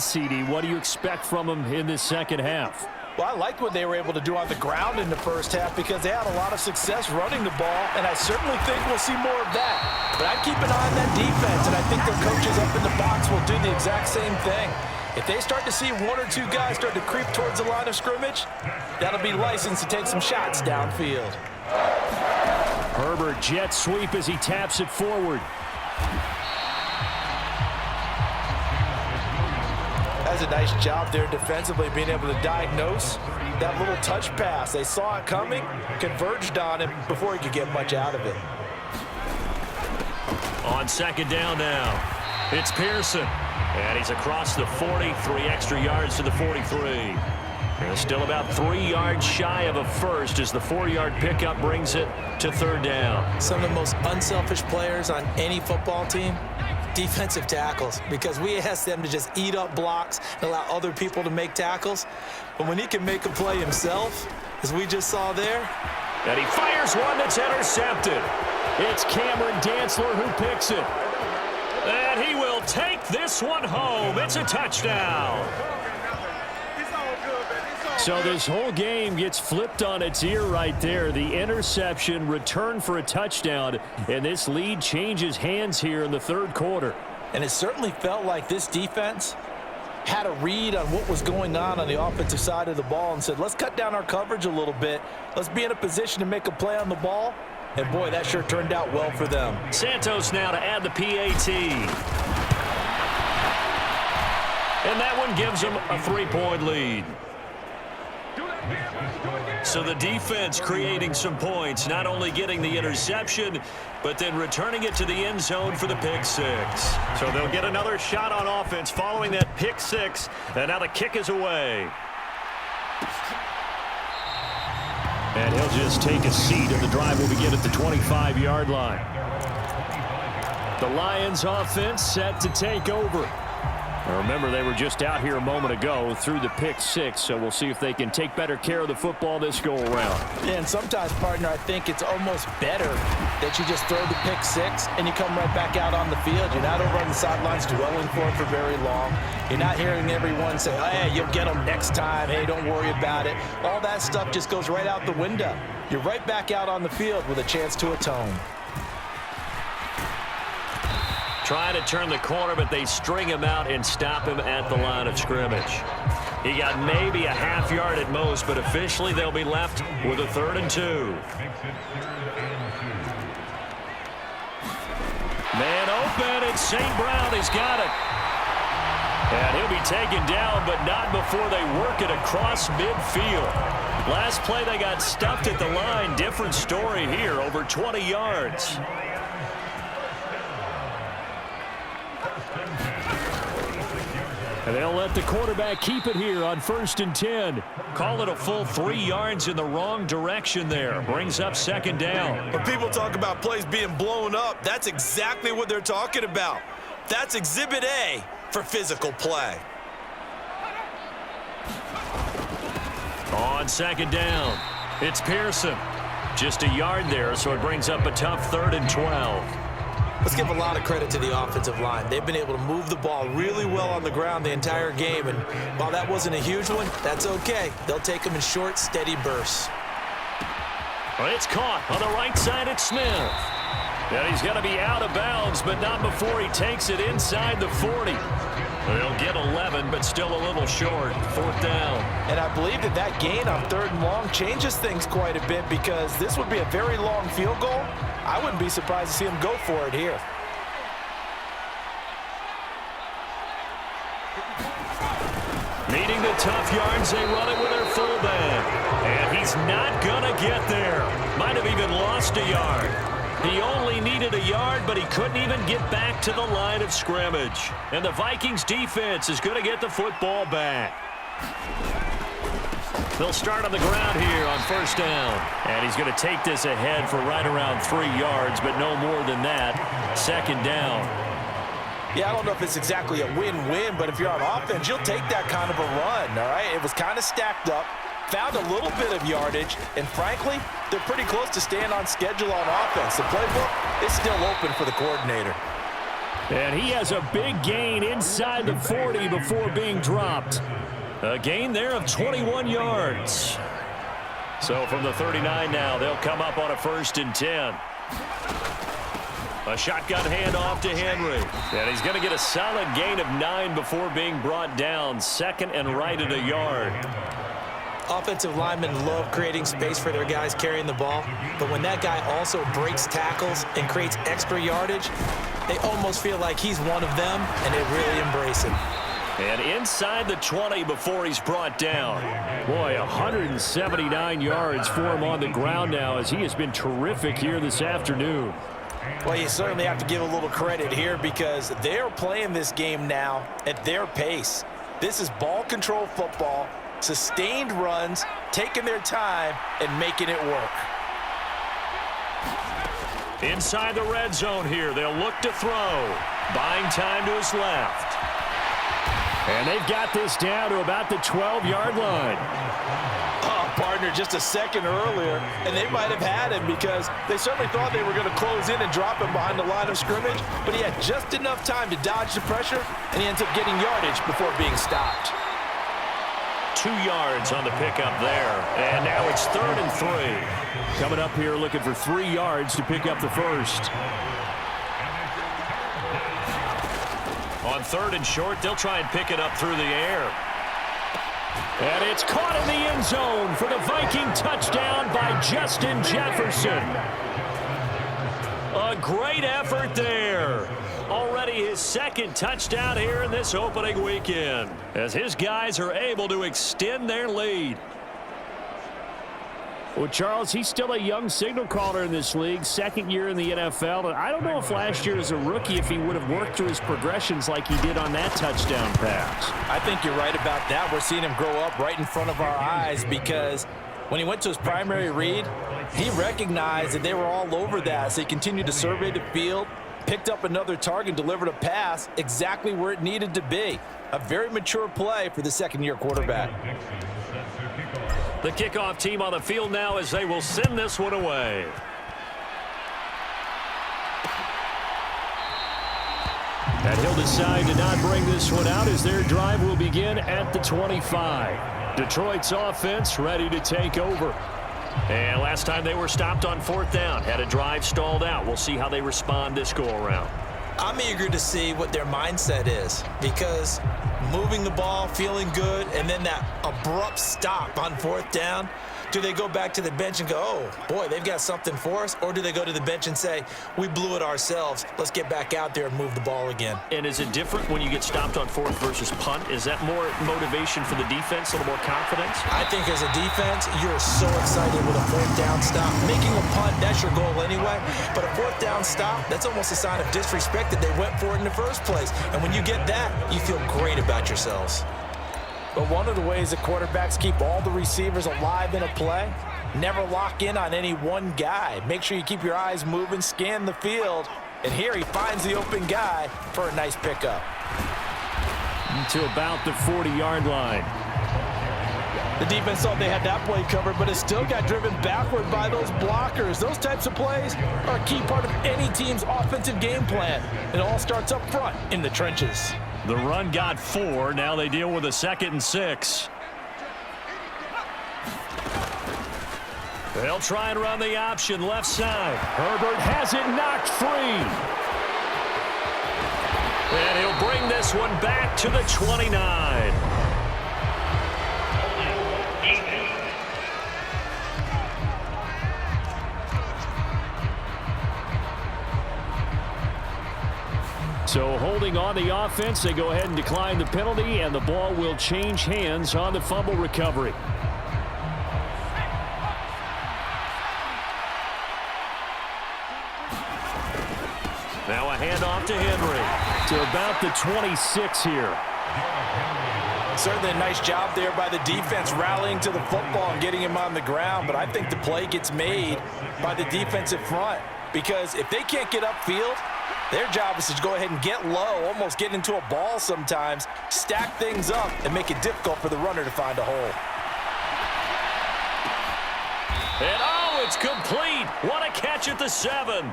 CD. What do you expect from them in this second half? Well, I liked what they were able to do on the ground in the first half because they had a lot of success running the ball, and I certainly think we'll see more of that. But I'd keep an eye on that defense, and I think their coaches up in the box will do the exact same thing. If they start to see one or two guys start to creep towards the line of scrimmage, that'll be licensed to take some shots downfield. Herbert jet sweep as he taps it forward. That's a nice job there defensively, being able to diagnose that little touch pass. They saw it coming, converged on him before he could get much out of it. On second down now, it's Pearson. And he's across the 40, 3 extra yards to the 43. And still about 3 yards shy of a first as the 4-yard pickup brings it to third down. Some of the most unselfish players on any football team, defensive tackles, because we ask them to just eat up blocks and allow other people to make tackles. But when he can make a play himself, as we just saw there. And he fires one that's intercepted. It's Cameron Dantzler who picks it. And he will take this one home. It's a touchdown. So this whole game gets flipped on its ear right there. The interception, return for a touchdown, and this lead changes hands here in the third quarter. And it certainly felt like this defense had a read on what was going on the offensive side of the ball and said, let's cut down our coverage a little bit. Let's be in a position to make a play on the ball. And, boy, that sure turned out well for them. Santos now to add the PAT. And that one gives them a 3-point lead. So the defense creating some points, not only getting the interception, but then returning it to the end zone for the pick six. So they'll get another shot on offense following that pick six, and now the kick is away. And he'll just take a seat, and the drive will begin at the 25-yard line. The Lions offense set to take over. Now remember, they were just out here a moment ago through the pick six, so we'll see if they can take better care of the football this go-around. Yeah, and sometimes, partner, I think it's almost better that you just throw the pick six and you come right back out on the field. You're not over on the sidelines dwelling for it for very long. You're not hearing everyone say, oh, hey, you'll get them next time. Hey, don't worry about it. All that stuff just goes right out the window. You're right back out on the field with a chance to atone. Trying to turn the corner, but they string him out and stop him at the line of scrimmage. He got maybe a half yard at most, but officially they'll be left with a 3rd and 2. Man open, it's St. Brown. He's got it. And he'll be taken down, but not before they work it across midfield. Last play, they got stuffed at the line. Different story here, over 20 yards. And they'll let the quarterback keep it here on 1st and 10. Call it a full 3 yards in the wrong direction there. Brings up 2nd down. When people talk about plays being blown up, that's exactly what they're talking about. That's Exhibit A for physical play. On 2nd down, it's Pearson. Just a yard there, so it brings up a tough 3rd and 12. Let's give a lot of credit to the offensive line. They've been able to move the ball really well on the ground the entire game, and while that wasn't a huge one, that's okay. They'll take them in short, steady bursts. Well, it's caught on the right side at Smith. And he's going to be out of bounds, but not before he takes it inside the 40. They'll get 11, but still a little short. 4th down. And I believe that gain on 3rd and long changes things quite a bit because this would be a very long field goal. I wouldn't be surprised to see him go for it here. Needing the tough yards, they run it with their fullback. And he's not going to get there. Might have even lost a yard. He only needed a yard, but he couldn't even get back to the line of scrimmage. And the Vikings defense is going to get the football back. They'll start on the ground here on 1st down. And he's going to take this ahead for right around 3 yards, but no more than that. 2nd down. Yeah, I don't know if it's exactly a win-win, but if you're on offense, you'll take that kind of a run, all right? It was kind of stacked up, found a little bit of yardage, and frankly, they're pretty close to staying on schedule on offense. The playbook is still open for the coordinator. And he has a big gain inside the 40 before being dropped. A gain there of 21 yards. So from the 39 now, they'll come up on a 1st and 10. A shotgun handoff to Henry. And he's going to get a solid gain of 9 before being brought down. 2nd and right at a yard. Offensive linemen love creating space for their guys carrying the ball. But when that guy also breaks tackles and creates extra yardage, they almost feel like he's one of them, and they really embrace him. And inside the 20 before he's brought down. Boy, 179 yards for him on the ground now as he has been terrific here this afternoon. Well, you certainly have to give a little credit here because they're playing this game now at their pace. This is ball control football, sustained runs, taking their time, and making it work. Inside the red zone here, they'll look to throw. Buying time to his left. And they've got this down to about the 12-yard line. Oh, partner, just a second earlier, and they might have had him because they certainly thought they were going to close in and drop him behind the line of scrimmage, but he had just enough time to dodge the pressure, and he ends up getting yardage before being stopped. 2 yards on the pickup there, and now it's 3rd and 3. Coming up here looking for 3 yards to pick up the first. On 3rd and short, they'll try and pick it up through the air. And it's caught in the end zone for the Viking touchdown by Justin Jefferson. A great effort there. Already his 2nd touchdown here in this opening weekend as his guys are able to extend their lead. Well, Charles, he's still a young signal caller in this league, 2nd year in the NFL. And I don't know if last year as a rookie if he would have worked through his progressions like he did on that touchdown pass. I think you're right about that. We're seeing him grow up right in front of our eyes because when he went to his primary read, he recognized that they were all over that. So he continued to survey the field, picked up another target, delivered a pass exactly where it needed to be. A very mature play for the 2nd-year quarterback. The kickoff team on the field now as they will send this one away. And he'll decide to not bring this one out as their drive will begin at the 25. Detroit's offense ready to take over. And last time they were stopped on 4th down, had a drive stalled out. We'll see how they respond this go-around. I'm eager to see what their mindset is because moving the ball, feeling good, and then that abrupt stop on 4th down, do they go back to the bench and go, oh, boy, they've got something for us? Or do they go to the bench and say, we blew it ourselves. Let's get back out there and move the ball again. And is it different when you get stopped on 4th versus punt? Is that more motivation for the defense, a little more confidence? I think as a defense, you're so excited with a 4th down stop. Making a punt, that's your goal anyway. But a 4th down stop, that's almost a sign of disrespect that they went for it in the first place. And when you get that, you feel great about yourselves. But one of the ways that quarterbacks keep all the receivers alive in a play, never lock in on any one guy. Make sure you keep your eyes moving, scan the field, and here he finds the open guy for a nice pickup. To about the 40-yard line. The defense thought they had that play covered, but it still got driven backward by those blockers. Those types of plays are a key part of any team's offensive game plan. It all starts up front in the trenches. The run got 4. Now they deal with a 2nd and 6. They'll try and run the option left side. Herbert has it knocked free. And he'll bring this one back to the 29. So holding on the offense, they go ahead and decline the penalty, and the ball will change hands on the fumble recovery. Now a handoff to Henry to about the 26 here. Certainly a nice job there by the defense rallying to the football and getting him on the ground, but I think the play gets made by the defensive front because if they can't get upfield, their job is to go ahead and get low, almost get into a ball sometimes, stack things up, and make it difficult for the runner to find a hole. And oh, it's complete. What a catch at the 7.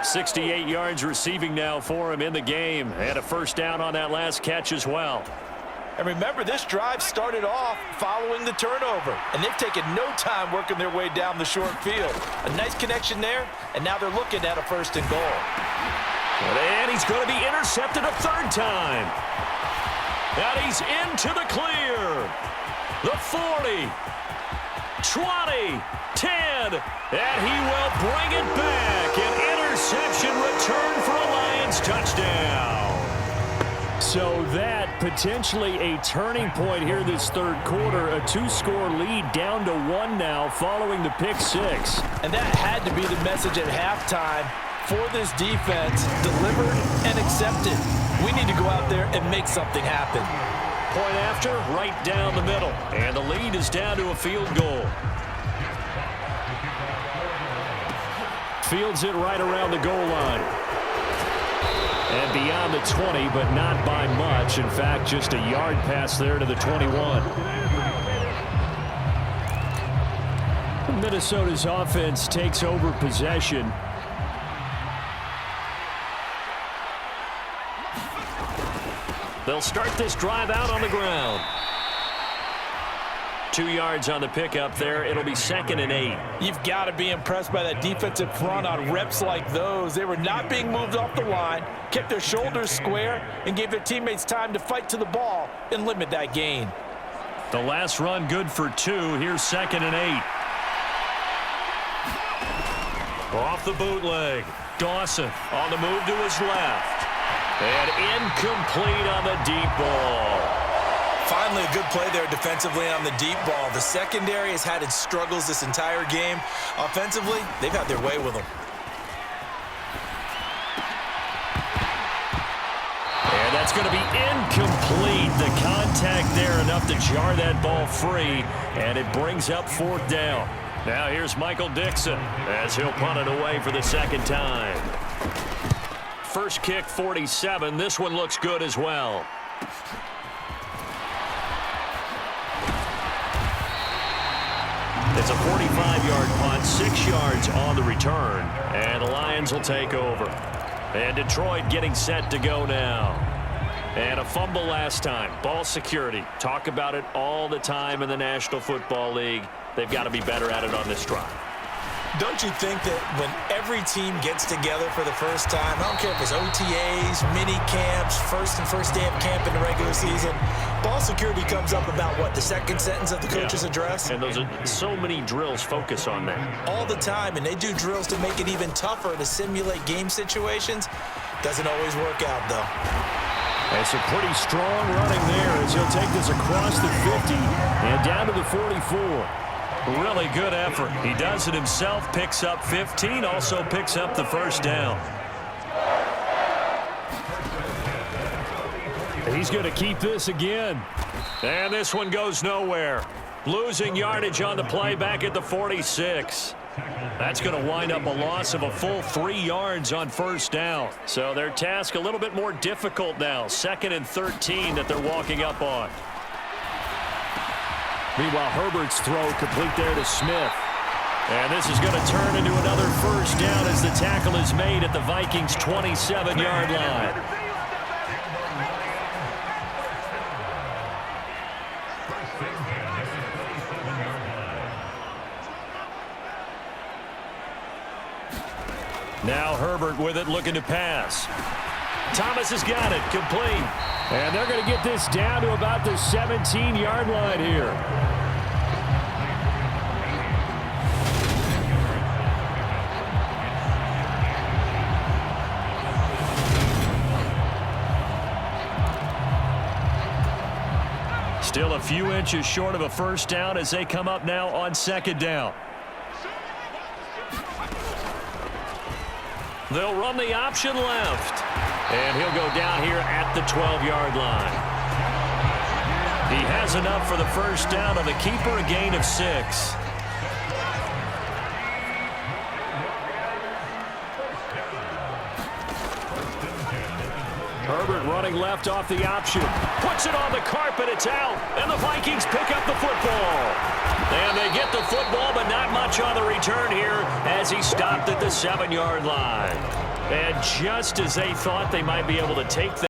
68 yards receiving now for him in the game. And a first down on that last catch as well. And remember, this drive started off following the turnover, and they've taken no time working their way down the short field. A nice connection there, and now they're looking at a 1st and goal. And he's going to be intercepted a 3rd time. And he's into the clear. The 40, 20, 10, and he will bring it back. An interception return for a Lions touchdown. So that potentially a turning point here this 3rd quarter. A 2-score lead down to 1 now following the pick 6. And that had to be the message at halftime for this defense. Delivered and accepted. We need to go out there and make something happen. Point after, right down the middle. And the lead is down to a field goal. Fields it right around the goal line. And beyond the 20, but not by much. In fact, just a yard pass there to the 21. Minnesota's offense takes over possession. They'll start this drive out on the ground. 2 yards on the pickup there. It'll be 2nd and 8. You've got to be impressed by that defensive front on reps like those. They were not being moved off the line, kept their shoulders square, and gave their teammates time to fight to the ball and limit that gain. The last run good for 2. Here's 2nd and 8. Off the bootleg. Dawson on the move to his left. And incomplete on the deep ball. Finally, a good play there defensively on the deep ball. The secondary has had its struggles this entire game. Offensively, they've had their way with them. And that's going to be incomplete. The contact there enough to jar that ball free. And it brings up 4th down. Now here's Michael Dixon as he'll punt it away for the 2nd time. First kick, 47. This one looks good as well. It's a 45-yard punt, 6 yards on the return, and the Lions will take over. And Detroit getting set to go now. And a fumble last time. Ball security. Talk about it all the time in the National Football League. They've got to be better at it on this drive. Don't you think that when every team gets together for the first time, I don't care if it's OTAs, mini camps, first day of camp in the regular season, ball security comes up about what, the 2nd sentence of the coach's address? And those are so many drills focus on that. All the time, and they do drills to make it even tougher to simulate game situations. Doesn't always work out, though. It's a pretty strong running there as he'll take this across the 50 and down to the 44. Really good effort. He does it himself, picks up 15, also picks up the 1st down. He's going to keep this again. And this one goes nowhere. Losing yardage on the play back at the 46. That's going to wind up a loss of a full 3 yards on 1st down. So their task a little bit more difficult now. 2nd and 13 that they're walking up on. Meanwhile, Herbert's throw complete there to Smith. And this is going to turn into another 1st down as the tackle is made at the Vikings' 27-yard line. Now Herbert with it, looking to pass. Thomas has got it, complete. And they're going to get this down to about the 17-yard line here. Still a few inches short of a 1st down as they come up now on 2nd down. They'll run the option left. And he'll go down here at the 12-yard line. He has enough for the 1st down on the keeper, a gain of 6. Herbert running left off the option. Puts it on the carpet, it's out. And the Vikings pick up the football. And they get the football, but not much on the return here as he stopped at the 7-yard line. And just as they thought they might be able to take that